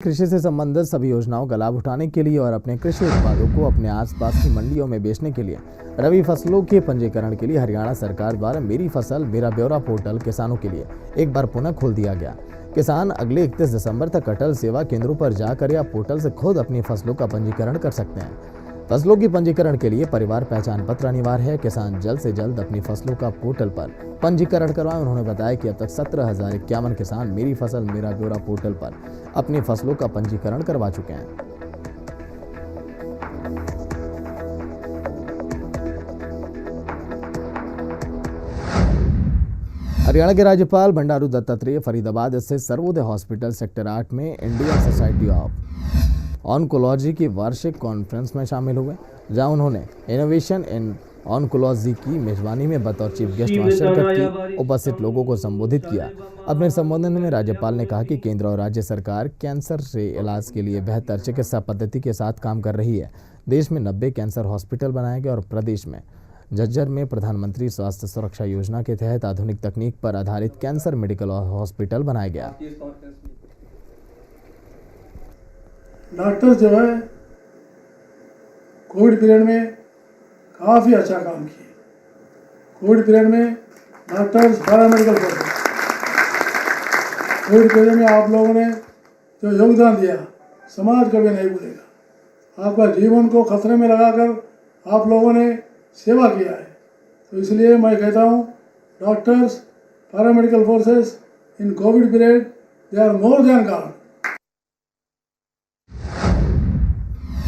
कृषि से संबंधित सभी योजनाओं का लाभ उठाने के लिए और अपने कृषि उत्पादों को अपने आसपास की मंडियों में बेचने के लिए रबी फसलों के पंजीकरण के लिए हरियाणा सरकार द्वारा मेरी फसल मेरा ब्यौरा पोर्टल किसानों के लिए एक बार पुनः खोल दिया गया। किसान अगले 31 दिसंबर तक अटल सेवा केंद्रों पर जाकर या पोर्टल से खुद अपनी फसलों का पंजीकरण कर सकते हैं। फसलों की पंजीकरण के लिए परिवार पहचान पत्र अनिवार्य है। किसान जल्द से जल्द अपनी फसलों का पोर्टल पर पंजीकरण करवाएं। उन्होंने बताया कि अब तक 17,051 किसान मेरी फसल मेरा ब्यौरा पोर्टल पर अपनी फसलों का पंजीकरण करवा चुके हैं। हरियाणा के राज्यपाल बंडारू दत्तात्रेय फरीदाबाद स्थित सर्वोदय हॉस्पिटल सेक्टर 8 में इंडियन सोसाइटी ऑफ ऑन्कोलॉजी की वार्षिक कॉन्फ्रेंस में शामिल हुए, जहां उन्होंने इनोवेशन इन ऑन्कोलॉजी की मेजबानी में बतौर चीफ गेस्ट वहां शिरकत की। उपस्थित लोगों को संबोधित किया। अपने संबोधन में राज्यपाल ने कहा कि केंद्र और राज्य सरकार कैंसर से इलाज के लिए बेहतर चिकित्सा पद्धति के साथ काम कर रही है। देश में 90 कैंसर हॉस्पिटल बनाए गए और प्रदेश में झज्जर में प्रधानमंत्री स्वास्थ्य सुरक्षा योजना के तहत आधुनिक तकनीक पर आधारित कैंसर मेडिकल हॉस्पिटल बनाया गया। डॉक्टर जो है कोविड पीरियड में काफ़ी अच्छा काम किए। कोविड पीरियड में doctors paramedical force, Covid period में आप लोगों ने जो योगदान दिया समाज कभी नहीं भूलेगा। आपका जीवन को खतरे में लगाकर आप लोगों ने सेवा किया है, तो इसलिए मैं कहता हूँ doctors paramedical forces in covid period they are more than God.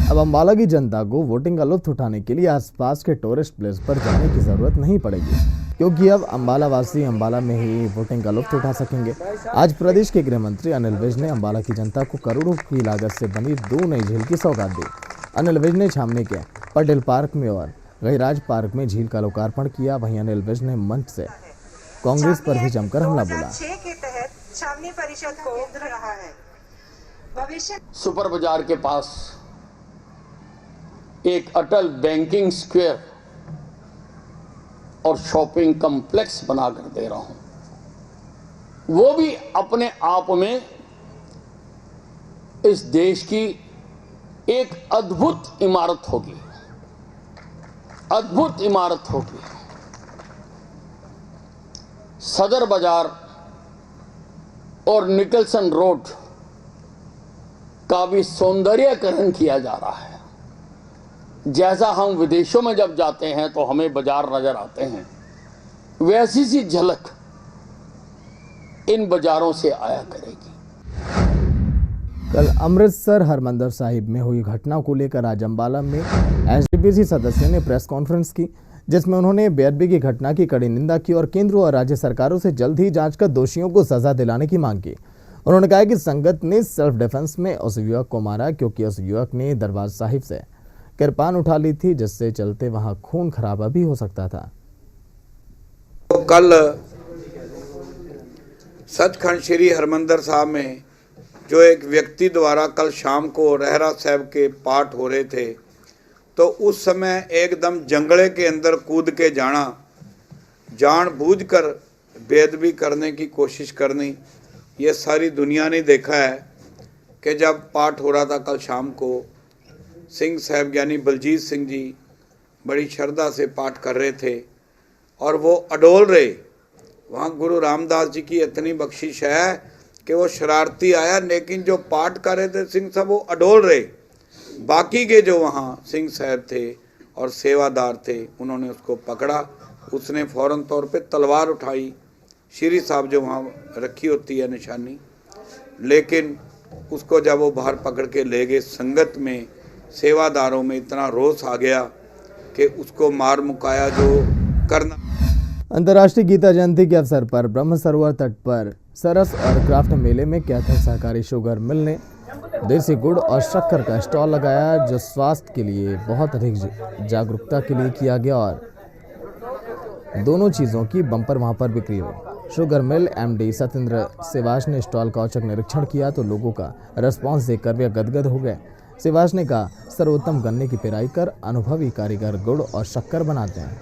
अब अंबाला की जनता को वोटिंग का लुत्फ उठाने के लिए आसपास के टूरिस्ट प्लेस पर जाने की जरूरत नहीं पड़ेगी, क्योंकि अब अंबाला वासी अंबाला में ही वोटिंग का लुत्फ उठा सकेंगे। आज प्रदेश के गृह मंत्री अनिल विज ने अंबाला की जनता को करोड़ों की लागत से बनी 2 नई झील की सौगात दी। अनिल विज ने छावनी के पटेल पार्क में और गहिराज पार्क में झील का लोकार्पण किया। वहीं अनिल विज ने मंच से कांग्रेस पर भी जमकर हमला बोला। सुपर बाजार के पास एक अटल बैंकिंग स्क्वायर और शॉपिंग कॉम्प्लेक्स बनाकर दे रहा हूं। वो भी अपने आप में इस देश की एक अद्भुत इमारत होगी, अद्भुत इमारत होगी। सदर बाजार और निकलसन रोड का भी सौंदर्यीकरण किया जा रहा है। जैसा हम विदेशों में जब जाते हैं तो हमें बाजार नजर आते हैं, वैसी सी झलक इन बाजारों से आया करेगी। कल अमृतसर हरमंदिर साहिब में हुई घटना को लेकर आज अंबाला में एसजीपीसी सदस्यों ने प्रेस कॉन्फ्रेंस की, जिसमें उन्होंने बेअदबी की घटना की कड़ी निंदा की और केंद्र और राज्य सरकारों से जल्द ही जांच कर दोषियों को सजा दिलाने की मांग की। उन्होंने कहा कि संगत ने सेल्फ डिफेंस में उस युवक को मारा क्योंकि उस युवक ने दरबार साहिब से कृपान उठा ली थी, जिससे चलते वहां खून खराबा भी हो सकता था। तो कल सचखंड श्री हरमंदिर साहब में जो एक व्यक्ति द्वारा कल शाम को रहरा साहब के पाठ हो रहे थे, तो उस समय एकदम जंगले के अंदर कूद के जाना, जानबूझकर बेअदबी करने की कोशिश करनी, ये सारी दुनिया ने देखा है कि जब पाठ हो रहा था कल शाम को, सिंह साहब यानी बलजीत सिंह जी बड़ी श्रद्धा से पाठ कर रहे थे और वो अडोल रहे। वहाँ गुरु रामदास जी की इतनी बख्शिश है कि वो शरारती आया, लेकिन जो पाठ कर रहे थे सिंह साहब वो अडोल रहे। बाकी के जो वहाँ सिंह साहब थे और सेवादार थे, उन्होंने उसको पकड़ा। उसने फ़ौरन तौर पे तलवार उठाई, श्री साहब जो वहाँ रखी होती है निशानी, लेकिन उसको जब वो बाहर पकड़ के ले गए, संगत में सेवादारों में इतना रोष आ गया कि उसको मार मुकाया जो करना। अंतर्राष्ट्रीय गीता जयंती के अवसर पर ब्रह्म सरोवर तट पर सरस और क्राफ्ट मेले में कैथल सहकारी शुगर मिल ने देसी गुड़ और शक्कर का स्टॉल लगाया, जो स्वास्थ्य के लिए बहुत अधिक जागरूकता के लिए किया गया और दोनों चीज़ों की बम्पर वहां पर बिक्री हुई। शुगर मिल एमडी सत्येंद्र सेवाज ने स्टॉल का औचक निरीक्षण किया तो लोगों का रिस्पॉन्स देखकर वे गदगद हो गए। सेवाज ने कहा, सर्वोत्तम गन्ने की पेराई कर अनुभवी कारीगर गुड़ और शक्कर बनाते हैं।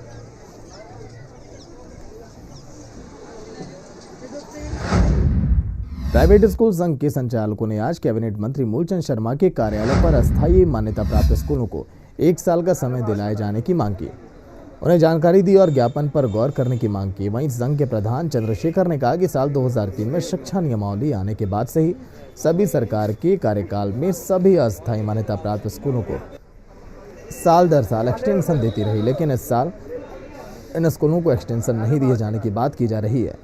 प्राइवेट स्कूल संघ के संचालकों ने आज कैबिनेट मंत्री मूलचंद शर्मा के कार्यालय पर अस्थायी मान्यता प्राप्त स्कूलों को 1 साल का समय दिलाए जाने की मांग की। उन्हें जानकारी दी और ज्ञापन पर गौर करने की मांग की। वहीं संघ के प्रधान चंद्रशेखर ने कहा कि साल 2003 में शिक्षा नियमावली आने के बाद से ही सभी सरकार के कार्यकाल में सभी अस्थायी मान्यता प्राप्त स्कूलों को साल दर साल एक्सटेंशन देती रही, लेकिन इस साल इन स्कूलों को एक्सटेंशन नहीं दिए जाने की बात की जा रही है।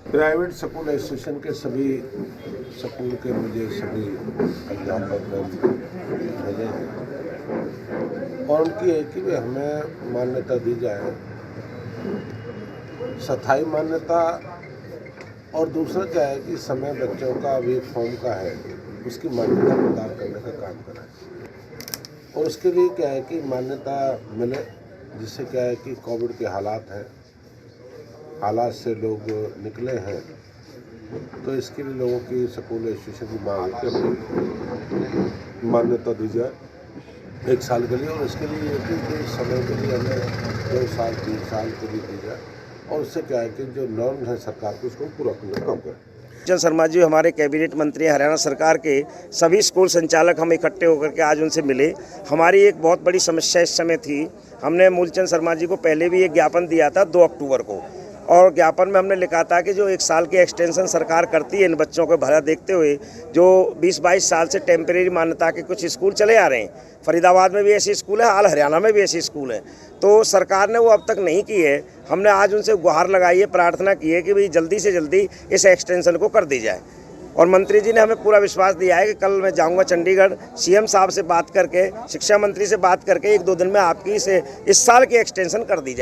प्राइवेट स्कूल एसोसिएशन के सभी स्कूल के मुझे सभी अध्यापक भेजे और उनकी है कि वे हमें मान्यता दी जाए, स्थायी मान्यता। और दूसरा क्या है कि समय बच्चों का अभी फॉर्म का है, उसकी मान्यता प्रदान करने का काम करें। और उसके लिए क्या है कि मान्यता मिले, जिससे क्या है कि कोविड के हालात से लोग निकले हैं, तो इसके लिए लोगों की स्कूल एसोसिएशन की मांग है कि मान्यता दी जाए 1 साल के लिए। और इसके लिए समय के लिए हमें 2 साल 3 साल के लिए दी जाए, और उससे क्या है कि जो नॉर्म है सरकार को उसको पूरा करने का काम करें। मूलचंद शर्मा जी हमारे कैबिनेट मंत्री हैं, हरियाणा सरकार के। सभी स्कूल संचालक हम इकट्ठे होकर के आज उनसे मिले। हमारी एक बहुत बड़ी समस्या इस समय थी, हमने मूलचंद शर्मा जी को पहले भी एक ज्ञापन दिया था 2 अक्टूबर को, और ज्ञापन में हमने लिखा था कि जो 1 साल की एक्सटेंशन सरकार करती है इन बच्चों को भला देखते हुए, जो 20-22 साल से टेम्परेरी मान्यता के कुछ स्कूल चले आ रहे हैं, फरीदाबाद में भी ऐसे स्कूल है, हाल हरियाणा में भी ऐसे स्कूल हैं, तो सरकार ने वो अब तक नहीं की है। हमने आज उनसे गुहार लगाई है, प्रार्थना की है कि भाई जल्दी से जल्दी इस एक्सटेंशन को कर दी जाए। और मंत्री जी ने हमें पूरा विश्वास दिया है कि कल मैं जाऊंगा चंडीगढ़, सीएम साहब से बात करके, शिक्षा मंत्री से बात करके 1-2 दिन में आपकी इस साल की एक्सटेंशन कर दी जाए।